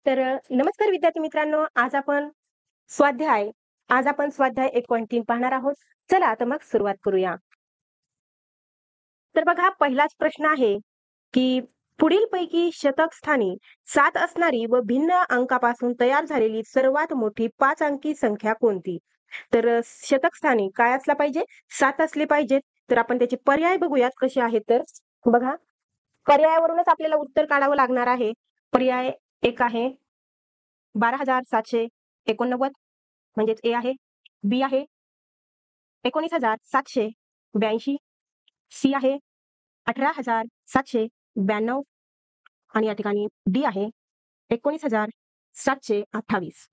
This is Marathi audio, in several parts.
नमस्कार विद्यार्थी मित्रांनो, स्वाध्याय आज आपण स्वाध्याय 1.3 पाहणार आहोत. चला आता मग सुरुवात करूया. तर बघा, पहिलाच प्रश्न आहे की पुढीलपैकी शतक स्थानी 7 असणारी व भिन्न अंकापासून तयार झालेली सर्वात मोठी 5 अंकी संख्या कोणती? शतक स्थानी काय असला पाहिजे? 7 असले पाहिजेत. तर आपण त्याचे पर्याय बघूयात कसे आहेत. तर बघा, पर्यायावरूनच आपल्याला उत्तर काढावं लागणार आहे. पर्याय 1 आहे 12,789 म्हणजेच ए आहे. बी आहे 19,782. सी आहे 18,792 आणि या ठिकाणी डी आहे 19,728.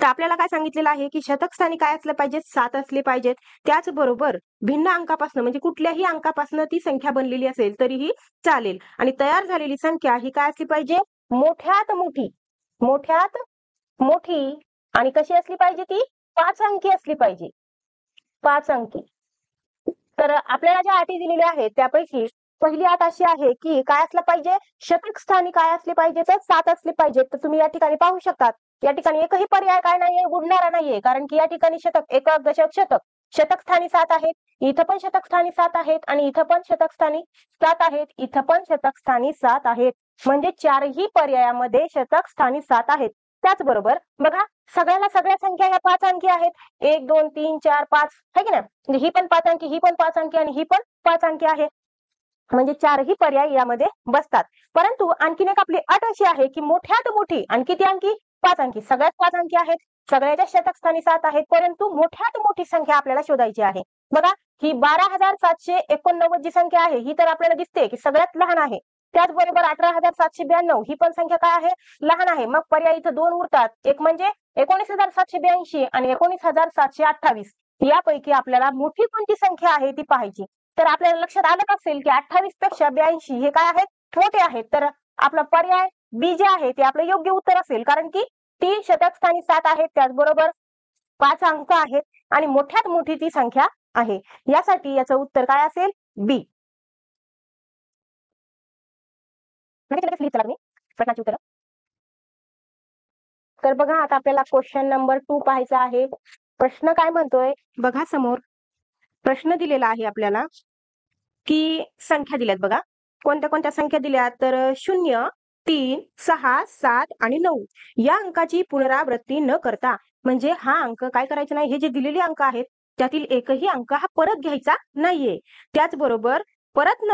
तर आपल्याला काय सांगितलेलं आहे की शतक स्थानी काय असलं पाहिजे? 7 असले पाहिजेत. त्याचबरोबर भिन्न अंकापासून म्हणजे कुठल्याही अंकापासून ती संख्या बनलेली असेल तरीही चालेल. आणि तयार झालेली संख्या ही काय असली पाहिजे? मोठ्यात मोठी आणि कशी असली पाहिजे? ती 5 अंकी असली पाहिजे. 5 अंकी. तर आपल्याला ज्या अटी दिलेल्या आहेत त्यापैकी पहिली अट अशी आहे की काय असलं पाहिजे? शतक स्थानी काय असले पाहिजे? तर 7 असले पाहिजे. तर तुम्ही या ठिकाणी पाहू शकतात, या ठिकाणी एकही पर्याय काय नाहीये, बुडणारा नाहीये. कारण की या ठिकाणी शतक, एकक, दशक, शतक, शतक स्थानी 7 आहेत. इथं पण शतक स्थानी 7 आहेत आणि इथं पण शतक स्थानी 7 आहेत. इथं पण शतक स्थानी 7 आहेत. म्हणजे चारही पर्यायामध्ये शतक स्थानी 7 आहेत. त्याचबरोबर बघा, सगळ्या संख्या ह्या 5 अंकी आहेत. 1 2 3 4 5 है की नाही? म्हणजे ही पण 5 अंकी, ही पण 5 अंकी आणि ही पण 5 अंकी आहे. म्हणजे चारही पर्याय यामध्ये बसतात. परंतु आणखीन एक आपली अट अशी आहे की मोठ्यात मोठी आणि किती अंकी? 5 अंकी. सगळ्यात 5 अंकी आहेत. सगळ्याच्या शतक स्थानी 7 आहेत. परंतु मोठ्यात मोठी संख्या आपल्याला शोधायची आहे. बघा, ही 12,789 जी संख्या आहे ही तर आपल्याला दिसते की सगळ्यात लहान आहे. त्याचबरोबर 18,792 ही पण संख्या काय आहे? लहान आहे. मग पर्याय इथं 2 उरतात. एक म्हणजे 19,782 आणि 19,728. यापैकी आपल्याला मोठी कोणती संख्या आहे ती पाहायची. तर आपल्याला लक्षात आलं असेल की 28 पेक्षा 82 हे काय आहेत? मोठे आहेत. तर आपला पर्याय बी जे आहे ते आपलं योग्य उत्तर असेल. कारण की ती शतक स्थानी 7 आहेत, त्याचबरोबर 5 अंक आहेत आणि मोठ्यात मोठी ती संख्या आहे. यासाठी याचं उत्तर काय असेल? बी. प्रश्नाची उत्तर. तर बघा, आता आपल्याला क्वेश्चन नंबर 2 पाहायचा आहे. प्रश्न काय म्हणतोय बघा, समोर प्रश्न दिलेला आहे आपल्याला की संख्या दिल्यात. बघा, कोणत्या कोणत्या संख्या दिल्यात? तर 0, 3, 6, 7 आणि 9 या अंकाची पुनरावृत्ती न करता, म्हणजे हा अंक काय करायचा नाही, हे जे दिलेले अंक आहेत त्यातील एकही अंक हा परत घ्यायचा नाहीये. त्याचबरोबर परत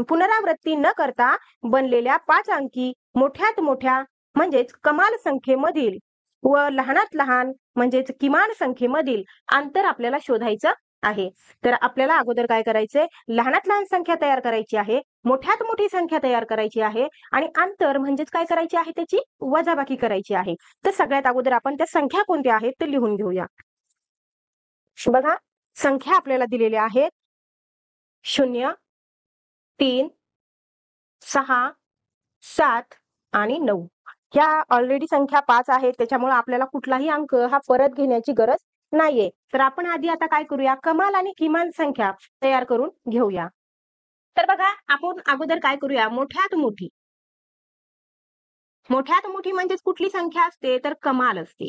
पुनरावृत्ती न करता बनलेल्या 5 अंकी मोठ्यात मोठ्या म्हणजेच कमाल संख्येमधील व लहानात लहान म्हणजेच किमान संख्येमधील अंतर आपल्याला शोधायचं आहे. तर आपल्याला अगोदर काय करायचंय? लहानात लहान संख्या तयार करायची आहे, मोठ्यात मोठी संख्या तयार करायची आहे आणि अंतर म्हणजेच काय करायची आहे? त्याची वजाबाकी करायची आहे. तर सगळ्यात अगोदर आपण त्या संख्या कोणत्या आहेत ते लिहून घेऊया. बघा, संख्या आपल्याला दिलेल्या आहेत 0, 3, 6, 7 आणि 9. ह्या ऑलरेडी संख्या 5 आहेत, त्याच्यामुळे आपल्याला कुठलाही अंक हा परत घेण्याची गरज नाहीये. तर आपण आधी आता काय करूया? कमाल आणि किमान संख्या तयार करून घेऊया. तर बघा, आपण अगोदर काय करूया? मोठ्यात मोठी म्हणजेच कुठली संख्या असते? तर कमाल असते.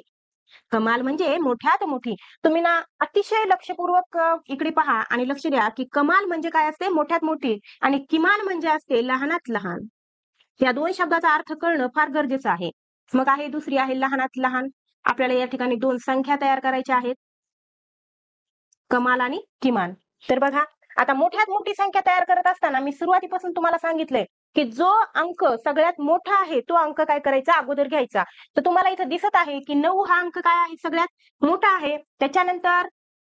कमाल म्हणजे मोठ्यात मोठी. तुम्ही ना अतिशय लक्षपूर्वक इकडे पहा आणि लक्ष द्या की कमाल म्हणजे काय असते? मोठ्यात मोठी. आणि किमान म्हणजे असते लहानात लहान. या 2 शब्दाचा अर्थ कळणं फार गरजेचं आहे. मग आहे दुसरी आहे लहानात लहान. आपल्याला या ठिकाणी 2 संख्या तयार करायच्या आहेत, कमाल आणि किमान. तर बघा, आता मोठ्यात मोठी संख्या तयार करत असताना मी सुरुवातीपासून तुम्हाला सांगितलंय की जो अंक सगळ्यात मोठा आहे तो अंक काय करायचा? अगोदर घ्यायचा. तर तुम्हाला इथं दिसत आहे की 9 हा अंक काय आहे? सगळ्यात मोठा आहे. त्याच्यानंतर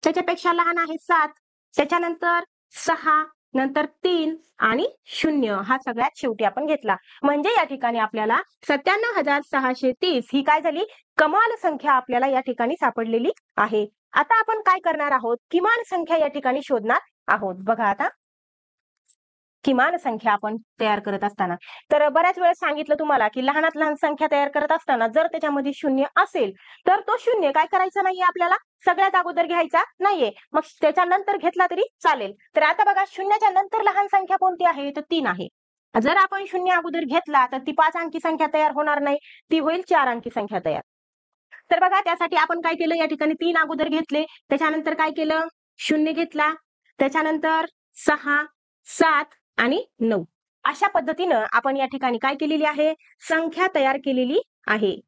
त्याच्यापेक्षा लहान आहे 7, त्याच्यानंतर 6, नंतर 3 आणि 0 हा सगळ्यात शेवटी आपण घेतला. म्हणजे या ठिकाणी आपल्याला 97,630 ही काय झाली? कमाल संख्या आपल्याला या ठिकाणी सापडलेली आहे. आता आपण काय करणार आहोत? किमान संख्या या ठिकाणी शोधणार आहोत. बघा, आता किमान संख्या आपण तयार करत असताना, तर बऱ्याच वेळेस सांगितलं तुम्हाला की लहानात लहान संख्या तयार करत असताना जर त्याच्यामध्ये 0 असेल तर तो 0 काय करायचा नाहीये? आपल्याला सगळ्यात अगोदर घ्यायचा नाहीये. मग त्याच्यानंतर घेतला तरी चालेल. तर आता बघा, 0च्या नंतर लहान संख्या कोणती आहे? तर 3 आहे. जर आपण 0 अगोदर घेतला तर ती 5 अंकी संख्या तयार होणार नाही, ती होईल 4 अंकी संख्या तयार. तर बघा त्यासाठी आपण काय केलं, या ठिकाणी 3 अगोदर घेतले, त्याच्यानंतर काय केलं, 0 घेतला, त्याच्यानंतर 6, 7 आणि 9 अशा पद्धतीनं आपण या ठिकाणी काय केलेली आहे, संख्या तयार केलेली आहे.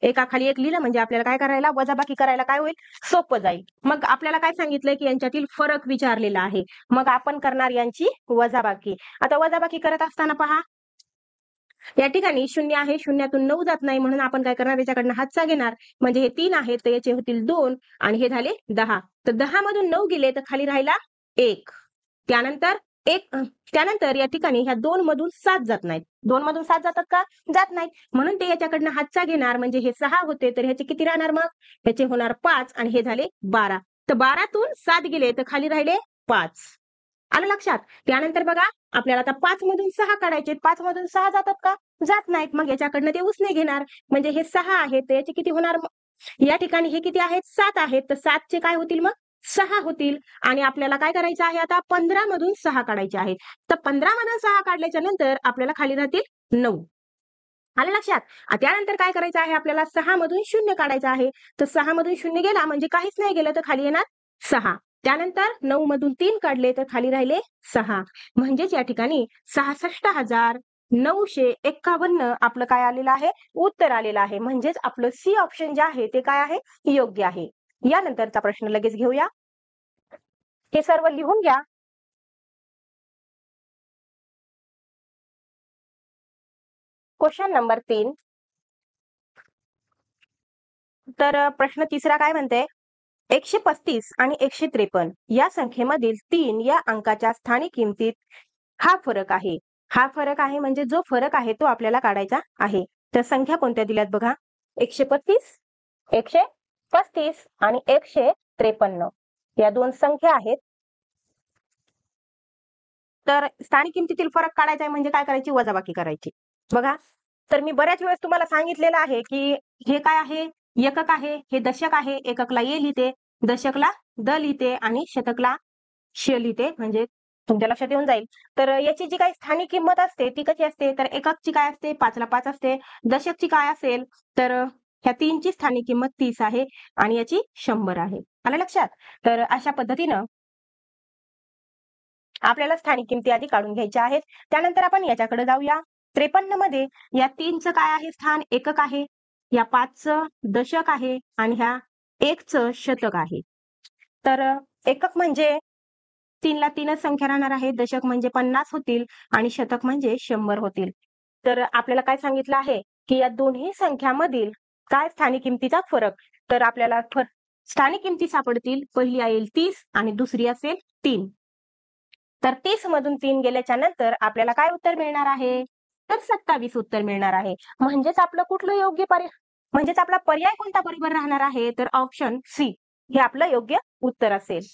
एकाखाली एक लिहिलं म्हणजे आपल्याला काय करायला, वजाबाकी करायला काय होईल, सोपं जाईल. मग आपल्याला काय सांगितलंय की यांच्यातील फरक विचारलेला आहे, मग आपण करणार यांची वजाबाकी. आता वजाबाकी करत असताना पहा, या ठिकाणी 0 आहे, शून्यातून 9 जात नाही, म्हणून आपण काय करणार, याच्याकडनं हातचा घेणार, म्हणजे हे 3 आहेत तर याचे होतील 2 आणि हे झाले 10. तर 10 मधून 9 गेले तर खाली राहिला 1. त्यानंतर त्यानंतर या ठिकाणी ह्या 2 मधून 7 जात नाहीत. 2 मधून 7 जातात का, जात नाहीत, म्हणून ते याच्याकडनं हातचा घेणार, म्हणजे हे 6 होते तर ह्याचे किती राहणार, मग ह्याचे होणार 5 आणि हे झाले 12. तर 12तून 7 गेले तर खाली राहिले 5. आलं लक्षात. त्यानंतर बघा आपल्याला आता 5 मधून 6 काढायचे, 5 मधून 6 जातात का, जात नाहीत, मग याच्याकडनं ते उसने घेणार, म्हणजे हे 6 आहेत तर याचे किती होणार, या ठिकाणी हे किती आहेत, 7 आहेत, तर 7 चे काय होतील, मग 6 होतील. आणि आपल्याला काय करायचं आहे, आता 15 मधून 6 काढायचे आहेत, तर 15 मधून 6 काढल्याच्या नंतर आपल्याला खाली राहतील 9. आलं लक्षात. त्यानंतर काय करायचं आहे, आपल्याला 6 मधून 0 काढायचं आहे, तर 6 मधून 0 गेला म्हणजे काहीच नाही गेलं तर खाली येणार 6. त्यानंतर 9 मधून 3 काढले तर खाली राहिले 6. म्हणजेच या ठिकाणी 66,951 आपलं काय आलेलं आहे, उत्तर आलेलं आहे. म्हणजेच आपलं सी ऑप्शन जे आहे ते काय आहे, योग्य आहे. यानंतरचा प्रश्न लगेच घेऊया. हे सर्व लिहून घ्या. Question number 3. तर प्रश्न तिसरा काय म्हणते, 135 आणि 153 या संख्येमधील 3 या अंकाच्या स्थानिक किमतीत हा फरक आहे. हा फरक आहे म्हणजे जो फरक आहे तो आपल्याला काढायचा आहे. तर संख्या कोणत्या दिल्यात बघा, 135, 135 आणि 153 या दोन संख्या आहेत. तर स्थानिक किमतीतील फरक काढायचा आहे म्हणजे काय करायची, वजाबाकी करायची. बघा, तर मी बऱ्याच वेळेस तुम्हाला सांगितलेलं आहे की हे काय आहे, एकक आहे, हे दशक आहे, एककला ए लिहिते, दशकला द लिहिते आणि शतकला श लिहिते, म्हणजे तुमच्या लक्षात येऊन जाईल. तर याची जी काही स्थानिक किंमत असते ती कशी असते, तर एककची काय असते, 5ला 5 असते. दशकची काय असेल, तर ह्या 3ची स्थानिक किंमत 30 आहे आणि याची 100 आहे. आलं लक्षात. तर अशा पद्धतीनं आपल्याला स्थानिक किमती आधी काढून घ्यायच्या आहेत. त्यानंतर आपण याच्याकडे जाऊया. 53 मध्ये या 3चं काय आहे स्थान, एकक आहे, या 5चं दशक आहे आणि ह्या 1चं शतक आहे. तर एकक म्हणजे 3ला 3च संख्या राहणार आहे, दशक म्हणजे 50 होतील आणि शतक म्हणजे 100 होतील. तर आपल्याला काय सांगितलं आहे की या दोन्ही संख्यामधील काय स्थानिक किमतीचा फरक, तर आपल्याला स्थानिक किमती सापडतील. पहिली येईल 30 आणि दुसरी असेल 3. तर 30 मधून 3 गेल्याच्या नंतर आपल्याला काय उत्तर मिळणार आहे, तर 27 उत्तर मिळणार आहे. म्हणजेच आपलं कुठलं योग्य पर्याय, म्हणजेच आपला पर्याय कोणता बरोबर राहणार आहे, तर ऑप्शन सी हे आपलं योग्य उत्तर असेल.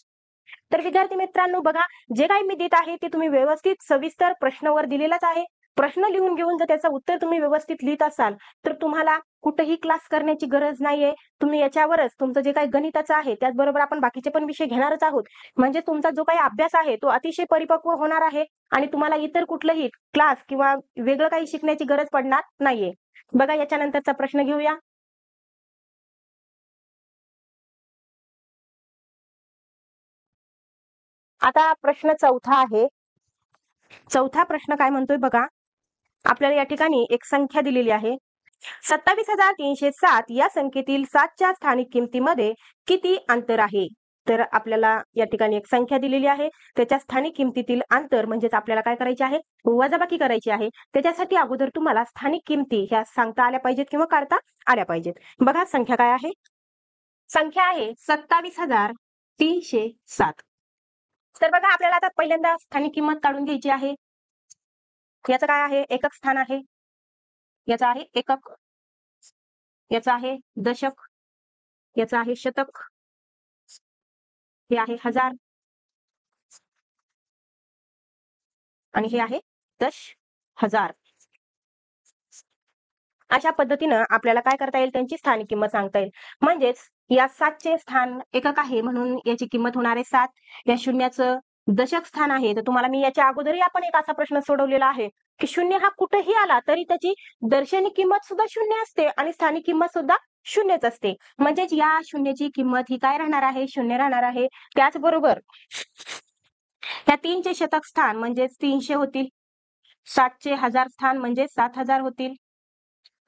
तर विद्यार्थी मित्रांनो बघा, जे काही मी देत आहे ते तुम्ही व्यवस्थित सविस्तर प्रश्नावर दिलेलाच आहे. प्रश्न लिहून घेऊन जर त्याचं उत्तर तुम्ही व्यवस्थित लिहित असाल तर तुम्हाला कुठेही क्लास करण्याची गरज नाहीये. तुम्ही याच्यावरच तुमचं जे काही गणिताचं आहे त्याचबरोबर आपण बाकीचे पण विषय घेणारच आहोत. म्हणजे तुमचा जो काही अभ्यास आहे तो अतिशय परिपक्व होणार आहे आणि तुम्हाला इतर कुठलंही क्लास किंवा वेगळं काही शिकण्याची गरज पडणार नाहीये. बघा याच्यानंतरचा प्रश्न घेऊया. आता प्रश्न चौथा आहे. चौथा प्रश्न काय म्हणतोय बघा, आपल्याला या ठिकाणी एक संख्या दिलेली आहे. 27,307 या संख्येतील 7च्या स्थानिक किमतीमध्ये किती अंतर आहे. तर आपल्याला या ठिकाणी एक संख्या दिलेली आहे, त्याच्या स्थानिक किमतीतील अंतर म्हणजेच आपल्याला काय करायचे आहे, वजाबाकी करायची आहे. त्याच्यासाठी अगोदर तुम्हाला स्थानिक किमती ह्या सांगता आल्या पाहिजेत किंवा काढता आल्या पाहिजेत. बघा संख्या काय आहे, संख्या आहे 27,307. तर बघा आपल्याला आता पहिल्यांदा स्थानिक किंमत काढून घ्यायची आहे. याचं काय आहे, एकक स्थान आहे, याचा आहे एकक, याचा आहे दशक, याचा आहे शतक, हे आहे हजार आणि हे आहे 10,000. अशा पद्धतीनं आपल्याला काय करता येईल, त्यांची स्थानिक किंमत सांगता येईल. म्हणजेच या 7चे स्थान एकक आहे म्हणून याची किंमत होणार आहे 7, या शून्याचं दशक स्थान आहे. तर तुम्हाला मी याच्या अगोदरही आपण एक असा प्रश्न सोडवलेला आहे की शून्य हा कुठेही आला तरी त्याची दर्शनी किंमत सुद्धा शून्य असते आणि स्थानिक किंमत सुद्धा शून्यच असते. म्हणजेच या शून्याची किंमत ही काय राहणार आहे? शून्य राहणार आहे. त्याचबरोबर या 3चे शतक स्थान म्हणजेच 300 होतील, 7चे हजार स्थान म्हणजे 7,000 होतील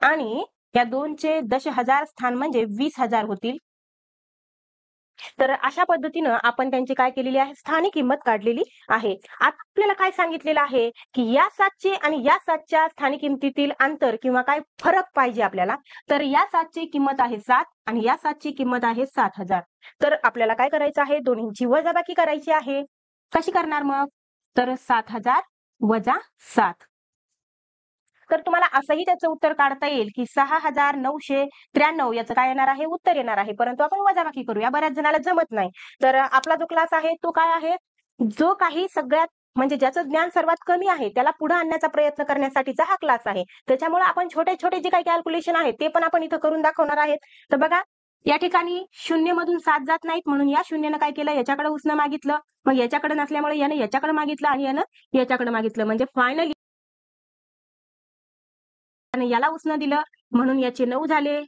आणि या 2चे दशहजार स्थान म्हणजे 20,000 होतील. तर अशा पद्धतीनं आपण त्यांची काय केलेली आहे? स्थानिक किंमत काढलेली आहे. आता आपल्याला काय सांगितलेलं आहे की या 7चे आणि या 7च्या स्थानिक किमतीतील अंतर किंवा काय फरक पाहिजे आपल्याला. तर या 7ची किंमत आहे 7 आणि या 7ची किंमत आहे 7,000. तर आपल्याला काय करायचं आहे? दोन्हींची वजाबाकी करायची आहे. कशी करणार मग? तर 7,000 वजा 7. तर तुम्हाला असंही त्याचं उत्तर काढता येईल की 6,993 याचं काय येणार आहे? उत्तर येणार आहे. परंतु आपण वजाबाकी करूया. बऱ्याच जणाला जमत नाही. तर आपला जो क्लास आहे तो काय आहे? जो काही सगळ्यात म्हणजे ज्याचं ज्ञान सर्वात कमी आहे त्याला पुढे आणण्याचा प्रयत्न करण्यासाठीचा हा क्लास आहे. त्याच्यामुळे आपण छोटे छोटे जे काही कॅल्क्युलेशन आहे ते पण आपण इथं करून दाखवणार आहेत. तर बघा या ठिकाणी 0 मधून 7 जात नाहीत म्हणून या शून्यानं काय केलं? याच्याकडे उसनं मागितलं. मग याच्याकडे नसल्यामुळे यानं याच्याकडे मागितलं आणि यानं याच्याकडे मागितलं. म्हणजे फायनली याला उसनं दिलं म्हणून याचे 9 झाले.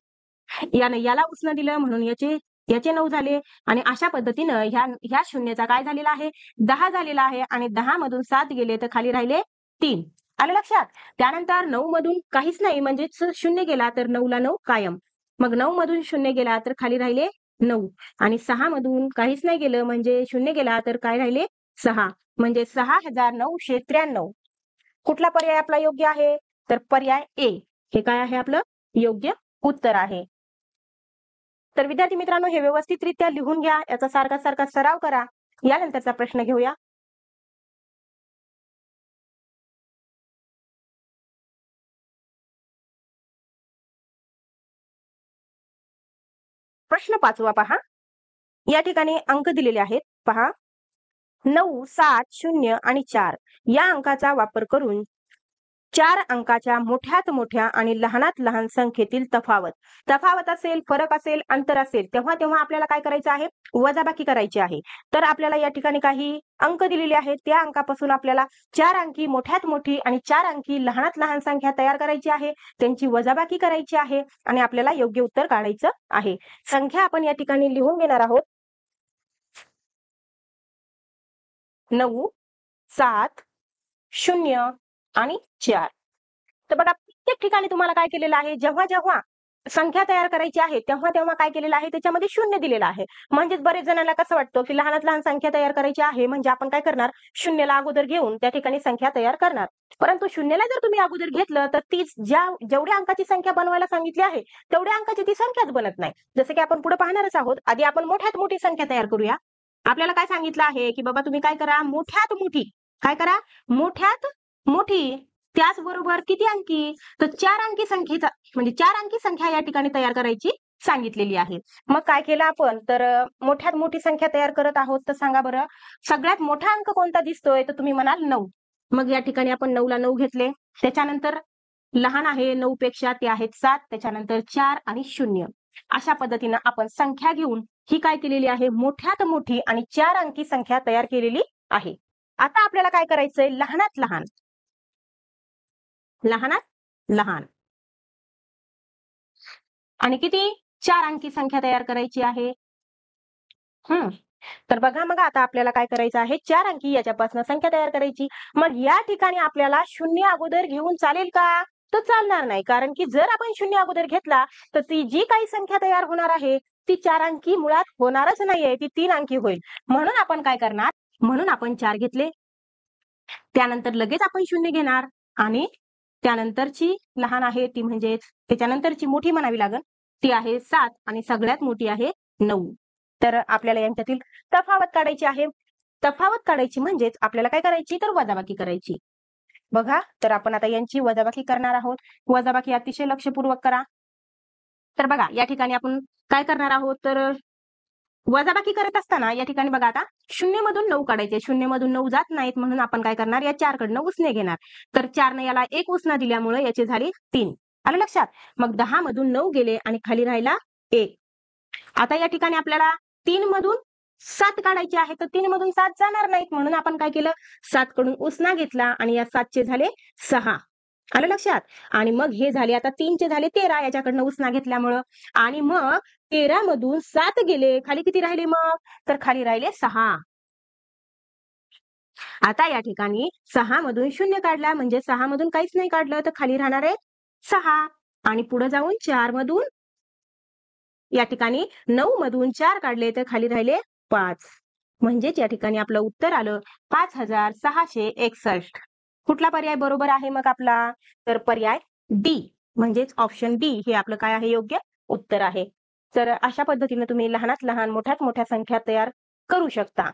यानं याला उसनं दिलं म्हणून याचे 9 झाले आणि अशा पद्धतीनं ह्या शून्याचा काय झालेला आहे? 10 झालेला आहे आणि 10 मधून 7 गेले तर खाली राहिले 3. आलं लक्षात? त्यानंतर 9 मधून काहीच नाही म्हणजेच शून्य गेला तर 9ला 9 कायम. मग 9 मधून शून्य गेला तर खाली राहिले 9 आणि 6 मधून काहीच नाही गेलं म्हणजे शून्य गेला तर काय राहिले? 6 म्हणजे 6,993. कुठला पर्याय आपला योग्य आहे? तर पर्याय ए हे काय आहे? आपलं योग्य उत्तर आहे. तर विद्यार्थी मित्रांनो हे व्यवस्थितरित्या लिहून घ्या. याचा सारखा सारखा सराव करा. यानंतरचा प्रश्न घेऊया. प्रश्न 5वा पहा. या ठिकाणी अंक दिलेले आहेत. पहा 9, 7, 0 आणि 4 या अंकाचा वापर करून 4 अंकाच्या मोठ्यात मोठ्या आणि लहानात लहान संख्येतील तफावत असेल, फरक असेल, अंतर असेल तेव्हा आपल्याला काय करायचं आहे? वजाबाकी करायची आहे. तर आपल्याला या ठिकाणी काही अंक दिलेले आहेत. त्या अंकापासून आपल्याला 4 अंकी मोठ्यात मोठी आणि 4 अंकी लहानात लहान संख्या तयार करायची आहे. त्यांची वजाबाकी करायची आहे आणि आपल्याला योग्य उत्तर काढायचं आहे. संख्या आपण या ठिकाणी लिहून घेणार आहोत. 9, 7, 0 आणि 4. तर बघा प्रत्येक ठिकाणी तुम्हाला काय केलेलं आहे? जेव्हा जेव्हा संख्या तयार करायची आहे तेव्हा काय केलेलं आहे? त्याच्यामध्ये शून्य दिलेलं आहे. म्हणजेच बरेच जणांना कसं वाटतं की लहानात लहान संख्या तयार करायची आहे म्हणजे आपण काय करणार? शून्याला अगोदर घेऊन त्या ठिकाणी संख्या तयार करणार. परंतु शून्याला जर तुम्ही अगोदर घेतलं तर तीच जेवढ्या अंकाची संख्या बनवायला सांगितली आहे तेवढ्या अंकाची ती संख्याच बनत नाही. जसं की आपण पुढे पाहणारच आहोत. आधी आपण मोठ्यात मोठी संख्या तयार करूया. आपल्याला काय सांगितलं आहे की बाबा तुम्ही काय करा? मोठ्यात मोठी काय करा? मोठ्यात मोठी. त्याचबरोबर किती अंकी? तर 4 अंकी संख्येचा म्हणजे 4 अंकी संख्या या ठिकाणी तयार करायची सांगितलेली आहे. मग काय केलं आपण? तर मोठ्यात मोठी संख्या तयार करत आहोत. तर सांगा बरं सगळ्यात मोठा अंक कोणता दिसतोय? तर तुम्ही म्हणाल 9. मग या ठिकाणी आपण 9ला 9 घेतले. त्याच्यानंतर लहान आहे 9 पेक्षा ते आहेत 7. त्याच्यानंतर 4 आणि 0. अशा पद्धतीनं आपण संख्या घेऊन ही काय केलेली आहे? मोठ्यात मोठी आणि 4 अंकी संख्या तयार केलेली आहे. आता आपल्याला काय करायचंय? लहानात लहान आणि किती? 4 अंकी संख्या तयार करायची आहे. तर बघा मग आता आपल्याला काय करायचं आहे? 4 अंकी याच्यापासून संख्या तयार करायची. मग या ठिकाणी आपल्याला शून्य अगोदर घेऊन चालेल का? तर चालणार नाही. कारण की जर आपण शून्य अगोदर घेतला तर ती जी काही संख्या तयार होणार आहे ती 4 अंकी मुळात होणारच नाहीये. ती 3 अंकी होईल. म्हणून आपण काय करणार? म्हणून आपण 4 घेतले. त्यानंतर लगेच आपण शून्य घेणार आणि त्यानंतरची लहान आहे ती म्हणजे त्याच्यानंतरची मोठी म्हणावी लागेल ती आहे 7 आणि सगळ्यात मोठी आहे 9. तर आपल्याला यांच्यातील तफावत काढायची आहे. तफावत काढायची म्हणजेच आपल्याला काय करायची? तर वजाबाकी करायची. बघा तर आपण आता यांची वजाबाकी करणार आहोत. वजाबाकी अतिशय लक्षपूर्वक करा. तर बघा या ठिकाणी आपण काय करणार आहोत? तर वजाबाकी करत असताना या ठिकाणी बघा आता 0 मधून 9 काढायचे. 0 मधून 9 जात नाहीत म्हणून आपण काय करणार? या 4 कडनं उसने घेणार. तर 4 ने याला 1 उसना दिल्यामुळे याची झाली 3. आलं लक्षात? मग 10 मधून 9 गेले आणि खाली राहिला 1. आता या ठिकाणी आपल्याला 3 मधून 7 काढायचे आहे, तर 3 मधून 7 जाणार नाहीत, म्हणून आपण काय केलं, 7 कडून उसना घेतला आणि या 7 झाले 6. आलं लक्षात? आणि मग हे झाले आता 3 झाले 13 याच्याकडनं उसना घेतल्यामुळं, आणि मग 13 मधून 7 गेले, खाली किती राहिले मग, तर खाली राहिले 6. आता या ठिकाणी 6 मधून 0 काढला, म्हणजे 6 मधून काहीच नाही काढलं, तर खाली राहणार आहे 6. आणि पुढे जाऊन 4 मधून या ठिकाणी 9 मधून 4 काढले, तर खाली राहिले 5. म्हणजेच या ठिकाणी आपलं उत्तर आलं 5661. कुठला पर्याय बरोबर आहे मग आपला, तर पर्याय डी, म्हणजेच ऑप्शन डी हे आपलं काय आहे, योग्य उत्तर आहे. तर अशा पद्धतीने तुम्ही लहानात लहान मोठ्यात मोठ्या संख्या तयार करू शकता.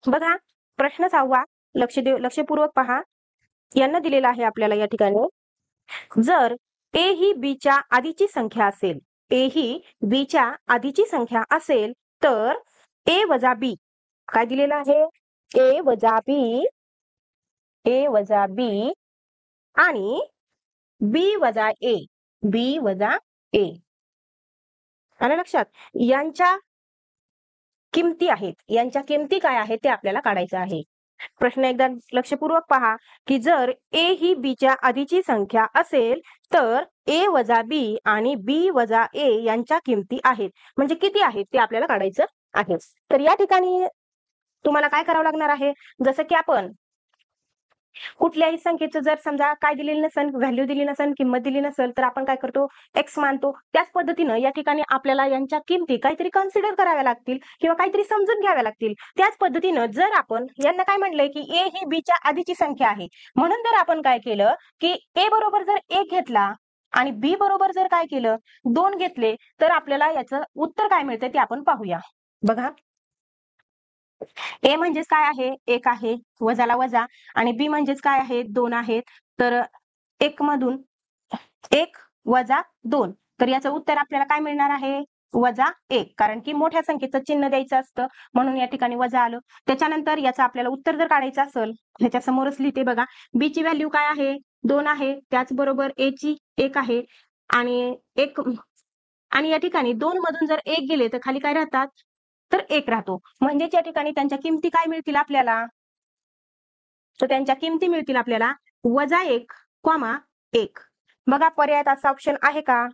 बघा प्रश्न 6वा, लक्षपूर्वक पहा. यांना दिलेला आहे आपल्याला या ठिकाणी, जर ए ही बी च्या आधीची संख्या असेल, ए ही बी च्या आधीची संख्या असेल, तर ए वजा बी काय दिलेलं आहे, ए वजा बी आणि बी वजा ए, आलं लक्षात, यांच्या किमती आहेत, यांच्या किमती काय आहेत ते आपल्याला काढायचं आहे. प्रश्न एकदा लक्षपूर्वक पहा, की जर ए ही बी च्या आधीची संख्या असेल, तर ए वजा बी आणि बी वजा ए यांच्या किमती आहेत, म्हणजे किती आहेत ते आपल्याला काढायचं आहे. तर या ठिकाणी तुम्हाला काय करावं लागणार आहे, जसं की आपण कुठल्याही संख्येचं जर समजा काय दिलेलं नसेल, व्हॅल्यू दिली नसेल, किंमत दिली नसेल, तर आपण काय करतो, एक्स मानतो. त्याच पद्धतीनं या ठिकाणी आपल्याला यांच्या किमती काहीतरी कन्सिडर कराव्या लागतील किंवा काहीतरी समजून घ्याव्या लागतील. त्याच पद्धतीनं जर आपण यांना काय म्हणलंय, की ए ही बी च्या आधीची संख्या आहे, म्हणून जर आपण काय केलं, की ए बरोबर जर 1 घेतला आणि बी बरोबर जर काय केलं 2 घेतले, तर आपल्याला याचं उत्तर काय मिळतं ते आपण पाहूया. बघा, ए म्हणजेच काय आहे, 1 आहे, वजाला वजा, आणि बी म्हणजेच काय आहे, 2 आहेत. तर 1 मधून 1 वजा 2, तर याचं उत्तर आपल्याला काय मिळणार आहे, वजा 1, कारण की मोठ्या संख्येचं चिन्ह द्यायचं असतं, म्हणून या ठिकाणी वजा आलं. त्याच्यानंतर याचं आपल्याला उत्तर जर काढायचं असेल, ह्याच्या समोरच लिहिते बघा, बी ची व्हॅल्यू काय आहे, 2 आहे, त्याचबरोबर ए ची 1 आहे, आणि 1, आणि या ठिकाणी 2 मधून जर 1 गेले तर खाली काय राहतात, तर 1 राहतो. म्हणजेच या ठिकाणी त्यांच्या किमती काय मिळतील आपल्याला, तर त्यांच्या किमती मिळतील आपल्याला वजा 1, 1. बघा पर्यायात असा ऑप्शन आहे का,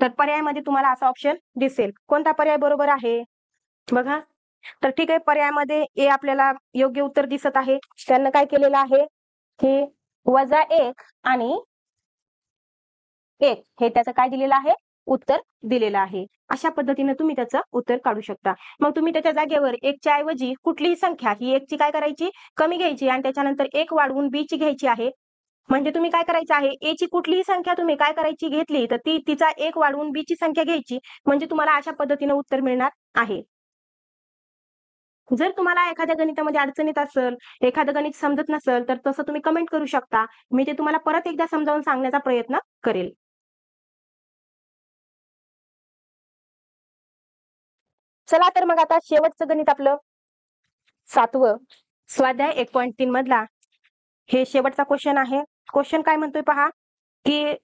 तर पर्यायामध्ये तुम्हाला असा ऑप्शन दिसेल. कोणता पर्याय बरोबर आहे बघा, तर ठीक आहे, पर्यायामध्ये ए आपल्याला योग्य उत्तर दिसत आहे. त्यांना काय केलेलं आहे, की वजा 1 आणि 1 हे त्याचं काय दिलेलं आहे, उत्तर दिलेलं आहे. अशा पद्धतीने तुम्ही त्याचं उत्तर काढू शकता. मग तुम्ही त्याच्या जागेवर 1 च्या ऐवजी कुठलीही संख्या ही 1 ची काय करायची, कमी घ्यायची, आणि त्याच्यानंतर 1 वाढवून बी ची घ्यायची आहे. म्हणजे तुम्ही काय करायचं आहे, ए ची कुठलीही संख्या तुम्ही काय करायची घेतली, तर ती तिचा 1 वाढवून बी ची संख्या घ्यायची, म्हणजे तुम्हाला अशा पद्धतीने उत्तर मिळणार आहे. जर तुम्हाला एखाद्या गणितामध्ये अडचणीत असेल, एखादं गणित समजत नसेल, तर तसं तुम्ही कमेंट करू शकता. मी ते तुम्हाला परत एकदा समजावून सांगण्याचा प्रयत्न करेल. चला तर मग आता शेवटचं गणित आपलं 7वं, स्वाध्याय 1.3 मधला हे शेवटचा क्वेश्चन आहे. क्वेश्चन काय म्हणतोय पहा, की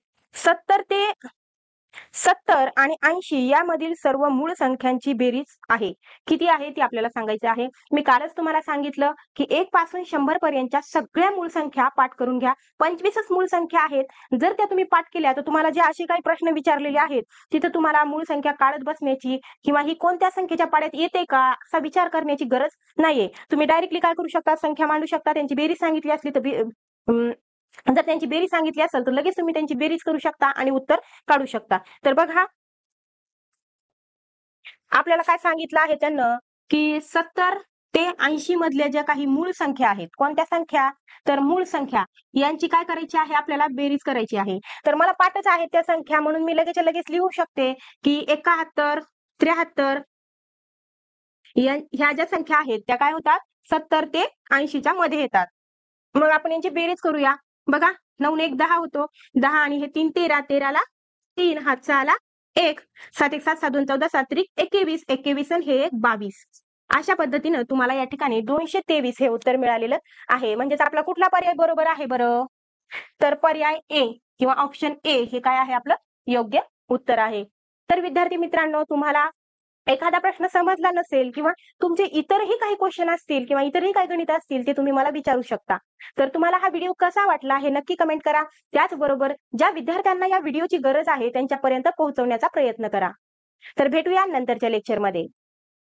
70 आणि 80 यामधील सर्व मूळ संख्यांची बेरीज आहे. किती आहे ती आपल्याला सांगायची आहे. मी कालच तुम्हाला सांगितलं, की 1 पासून 100 पर्यंतच्या सगळ्या मूळ संख्या पाठ करून घ्या. 25च मूळ संख्या आहेत. जर त्या तुम्ही पाठ केल्या, तर तुम्हाला जे असे काही प्रश्न विचारलेले आहेत, तिथं तुम्हाला मूळ संख्या काढत बसण्याची किंवा ही कोणत्या संख्येच्या पाड्यात येते का असा विचार करण्याची गरज नाहीये. तुम्ही डायरेक्टली काय करू शकता, संख्या मांडू शकता. त्यांची बेरीज सांगितली असली तर जर त्यांची बेरीज सांगितली असेल, तर लगेच तुम्ही त्यांची बेरीज करू शकता आणि उत्तर काढू शकता. तर बघा, आपल्याला काय सांगितलं आहे त्यांना, की 70 ते 80 मधल्या ज्या काही मूळ संख्या आहेत, कोणत्या संख्या, तर मूळ संख्या, यांची काय करायची आहे, आपल्याला बेरीज करायची आहे. तर मला पाठच आहेत त्या संख्या, म्हणून मी लगेच लिहू शकते, की 71, 73 ह्या ज्या संख्या आहेत त्या काय होतात, 70 ते 80च्या मध्ये येतात. मग आपण यांची बेरीज करूया. बघा, 9 1 10 होतो, 10 आणि हे 3 13, 13ला 3, हातचा आला 1, 7 1 7 7 2 14, 7 3 21, 21 आणि हे 22. अशा पद्धतीनं तुम्हाला या ठिकाणी 223 हे उत्तर मिळालेलं आहे. म्हणजेच आपला कुठला पर्याय बरोबर आहे बरं, तर पर्याय ए किंवा ऑप्शन ए हे काय आहे आपलं योग्य उत्तर आहे. तर विद्यार्थी मित्रांनो, तुम्हाला एखादा प्रश्न समजला नसेल किंवा तुमचे इतरही काही क्वेश्चन असतील किंवा इतरही काही गणित असतील ते तुम्ही मला विचारू शकता. तर तुम्हाला हा व्हिडिओ कसा वाटला हे नक्की कमेंट करा. त्याचबरोबर ज्या विद्यार्थ्यांना या व्हिडिओची गरज आहे त्यांच्यापर्यंत पोहोचवण्याचा प्रयत्न करा. तर भेटूया नंतरच्या लेक्चरमध्ये.